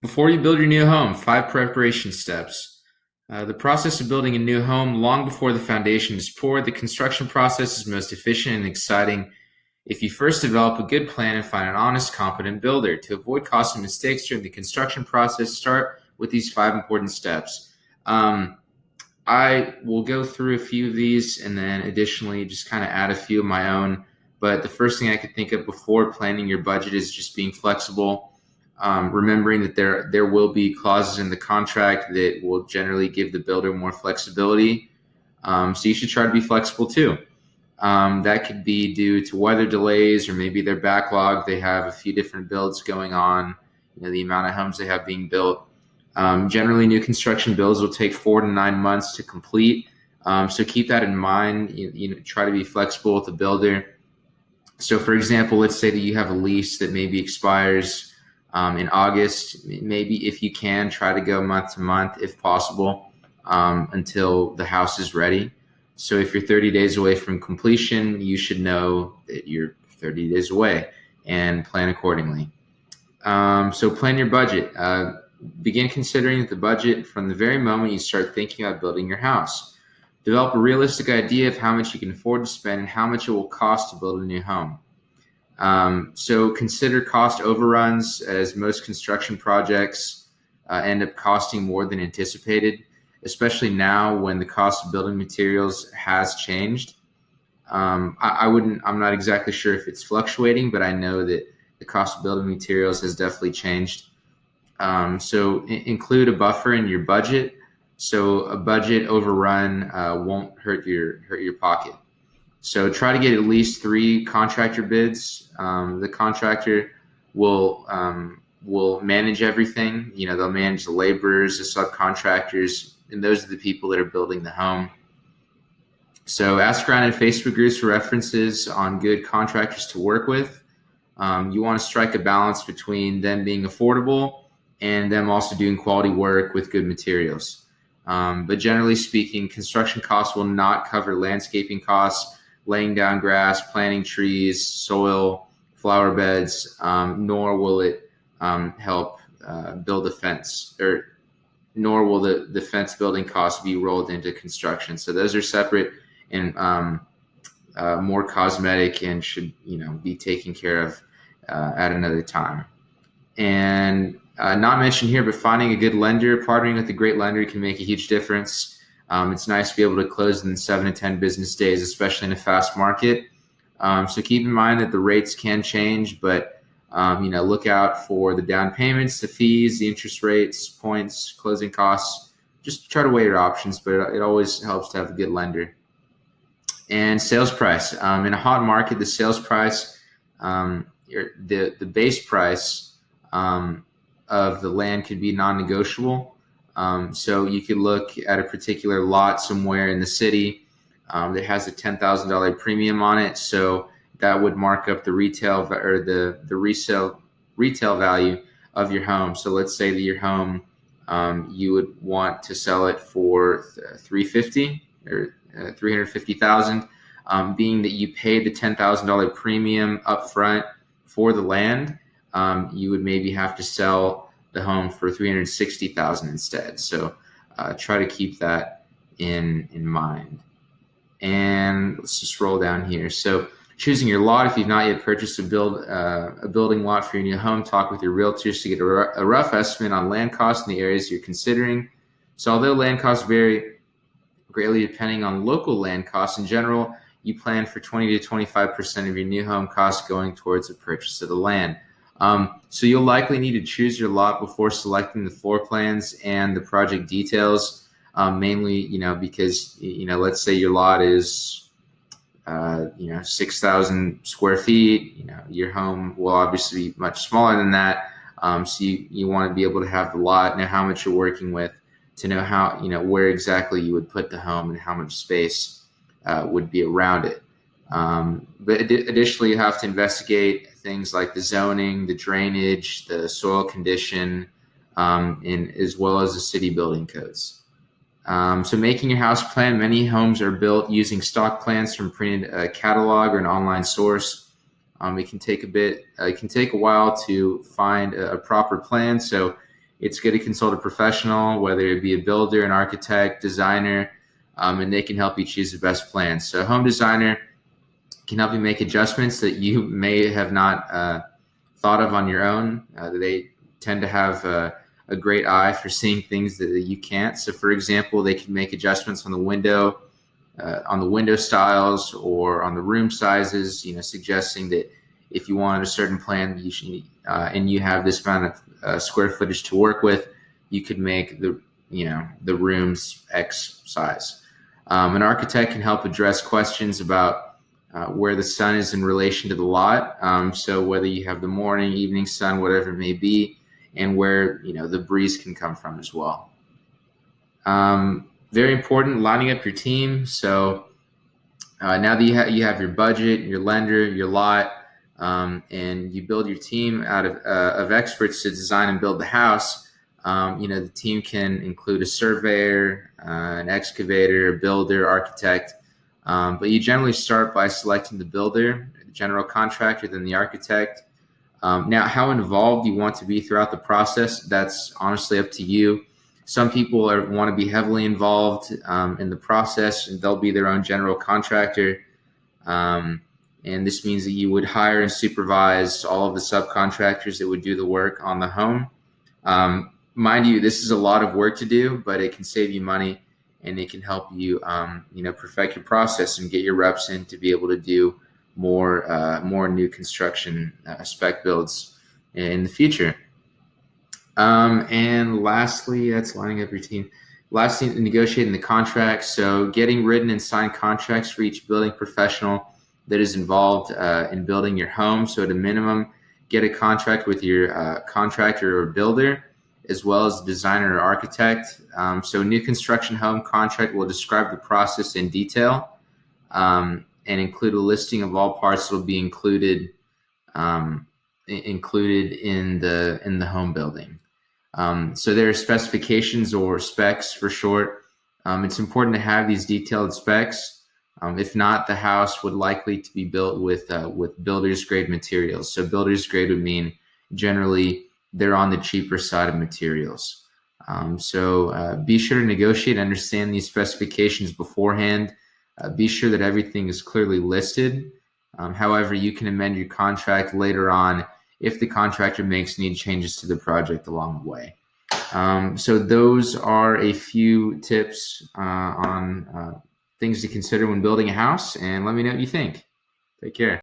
Before you build your new home, 5 preparation steps. The process of building a new home long before the foundation is poured. The construction process is most efficient and exciting if you first develop a good plan and find an honest, competent builder. To avoid costly mistakes during the construction process, start with these 5 important steps. Um, I will go through a few of these and then additionally just kind of add a few of my own. But the first thing I could think of before planning your budget is just being flexible, remembering that there will be clauses in the contract that will generally give the builder more flexibility. So you should try to be flexible too. That could be due to weather delays or maybe their backlog. They have a few different builds going on, the amount of homes they have being built. Generally, new construction builds will take 4 to 9 months to complete. So keep that in mind. Try to be flexible with the builder. So, for example, let's say that you have a lease that maybe expires in August. Maybe if you can, try to go month to month if possible until the house is ready. So if you're 30 days away from completion, you should know that you're 30 days away and plan accordingly. So plan your budget. Begin considering the budget from the very moment you start thinking about building your house. Develop a realistic idea of how much you can afford to spend and how much it will cost to build a new home. So consider cost overruns, as most construction projects end up costing more than anticipated, especially now when the cost of building materials has changed. I'm not exactly sure if it's fluctuating, but I know that the cost of building materials has definitely changed. So include a buffer in your budget. So a budget overrun won't hurt your pocket. So try to get at least 3 contractor bids. The contractor will manage everything. They'll manage the laborers, the subcontractors, and those are the people that are building the home. So ask around in Facebook groups for references on good contractors to work with. You want to strike a balance between them being affordable and them also doing quality work with good materials. But generally speaking, construction costs will not cover landscaping costs, laying down grass, planting trees, soil, flower beds, nor will it help build a fence, or nor will the fence building costs be rolled into construction. So those are separate and more cosmetic and should be taken care of at another time. And not mentioned here, but finding a good lender, partnering with a great lender can make a huge difference. It's nice to be able to close in 7 to 10 business days, especially in a fast market. So keep in mind that the rates can change, but look out for the down payments, the fees, the interest rates, points, closing costs. Just try to weigh your options, but it always helps to have a good lender. And sales price. In a hot market, the sales price, the base price of the land could be non-negotiable. So you could look at a particular lot somewhere in the city that has a $10,000 premium on it. So that would mark up the retail or the resale retail value of your home. So let's say that your home, you would want to sell it for $350 or $350,000. Being that you paid the $10,000 premium up front for the land, you would maybe have to sell the home for $360,000 instead. So try to keep that in mind. And let's just roll down here. So choosing your lot. If you've not yet purchased a building lot for your new home, talk with your realtors to get a rough estimate on land costs in the areas you're considering. So although land costs vary greatly depending on local land costs, in general, you plan for 20 to 25% of your new home costs going towards the purchase of the land. So you'll likely need to choose your lot before selecting the floor plans and the project details, mainly, because, let's say your lot is, 6,000 square feet, your home will obviously be much smaller than that. So you want to be able to have the lot, know how much you're working with, to know how, where exactly you would put the home and how much space would be around it. But additionally, you have to investigate things like the zoning, the drainage, the soil condition, and as well as the city building codes. So making your house plan, many homes are built using stock plans from printed catalog or an online source. It can take a while to find a proper plan. So it's good to consult a professional, whether it be a builder, an architect, designer, and they can help you choose the best plan. So a home designer can help you make adjustments that you may have not thought of on your own. They tend to have a great eye for seeing things that you can't. So for example, they can make adjustments on the window styles or on the room sizes, suggesting that if you wanted a certain plan, you should, and you have this amount of square footage to work with, you could make the rooms X size. An architect can help address questions about where the sun is in relation to the lot. So whether you have the morning, evening sun, whatever it may be, and where the breeze can come from as well. Very important, lining up your team. So now that you have your budget, your lender, your lot, and you build your team out of experts to design and build the house, the team can include a surveyor, an excavator, builder, architect. But you generally start by selecting the builder, the general contractor, then the architect. Now, how involved you want to be throughout the process, that's honestly up to you. Some people want to be heavily involved in the process, and they'll be their own general contractor. And this means that you would hire and supervise all of the subcontractors that would do the work on the home. Mind you, this is a lot of work to do, but it can save you money, and it can help you, perfect your process and get your reps in to be able to do more new construction spec builds in the future. And lastly, that's lining up your team. Lastly, negotiating the contracts. So getting written and signed contracts for each building professional that is involved in building your home. So at a minimum, get a contract with your contractor or builder, as well as designer or architect. So a new construction home contract will describe the process in detail and include a listing of all parts that will be included in the home building. So there are specifications, or specs for short. It's important to have these detailed specs. If not, the house would likely to be built with builder's grade materials. So builder's grade would mean generally they're on the cheaper side of materials. So be sure to negotiate and understand these specifications beforehand. Be sure that everything is clearly listed. However, you can amend your contract later on if the contractor makes any changes to the project along the way. So those are a few tips on things to consider when building a house, and let me know what you think. Take care.